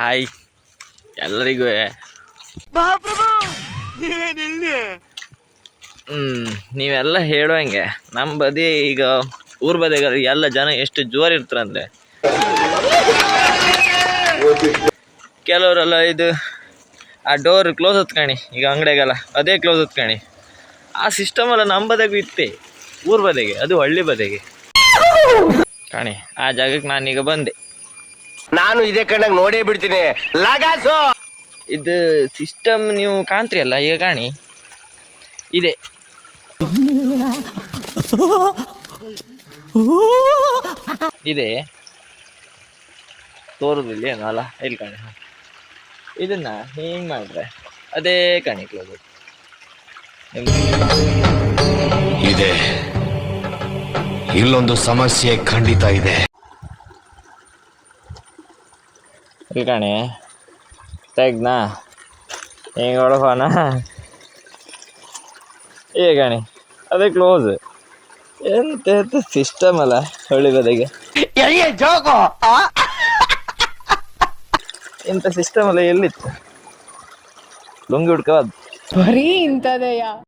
Hi ಎಲ್ಲರಿಗೂ ನೀವೆಲ್ಲ ಹೇಳುವಂಗೆ ನಮ್ಮ ಬದಿ ಈಗ ಊರ್ ಬದಿಗ ಎಲ್ಲ ಜನ ಎಷ್ಟು ಜೋರು ಇರ್ತಾರಂದ್ರೆ ಕೆಲವರೆಲ್ಲ ಇದು ಆ ಡೋರ್ ಕ್ಲೋಸ್ ಹೊತ್ಕಣಿ ಈಗ ಅಂಗಡಿಗೆಲ್ಲ ಅದೇ ಕ್ಲೋಸ್ ಹೊತ್ಕಣಿ ಆ ಸಿಸ್ಟಮ್ ಎಲ್ಲ ನಮ್ಮ ಬದಿಗೂ ಇತ್ತೆ ಊರ್ ಬದಿಗೆ ಅದು ಹಳ್ಳಿ ಬದಿಗೆ ಕಾಣಿ ಆ ಜಾಗಕ್ಕೆ ನಾನೀಗ ಬಂದೆ. ನಾನು ಇದೇ ಕಣ್ಣಾಗ ನೋಡೇ ಬಿಡ್ತೀನಿ ಲಗಾಸು. ಇದು ಸಿಸ್ಟಮ್ ನೀವು ಕಾಣ್ತೀರಿ ಅಲ್ಲ ಈಗ ಕಾಣಿ ಇದೆ ಇದೆ ತೋರುದಿಲ್ಲ ಏನು ಅಲ್ಲ ಇಲ್ಲಿ ಕಾಣಿ ಇದನ್ನ ಹಿಂಗೆ ಮಾಡಿದ್ರೆ ಅದೇ ಕಾಣಿ ಕ್ಲೋಸ್ ಇದೆ. ಇಲ್ಲೊಂದು ಸಮಸ್ಯೆ ಖಂಡಿತ ಇದೆ. ಇಲ್ಲಿ ಕಾಣಿ ತೆಗ್ನಾ ಹಿಂಗೆ ಹೊಳಗೋಣ ಈಗ ಕಾಣಿ ಅದೇ ಕ್ಲೋಸ್. ಎಂತ ಸಿಸ್ಟಮ್ ಅಲ್ಲ ಹಳ್ಳಿ ಬದಿಗೆ ಇಂಥ ಸಿಸ್ಟಮ್ ಅಲ್ಲ ಎಲ್ಲಿತ್ತು ಲುಂಗಿ ಹುಡ್ಕೋದು ಬರೀ ಇಂಥದೆಯಾ.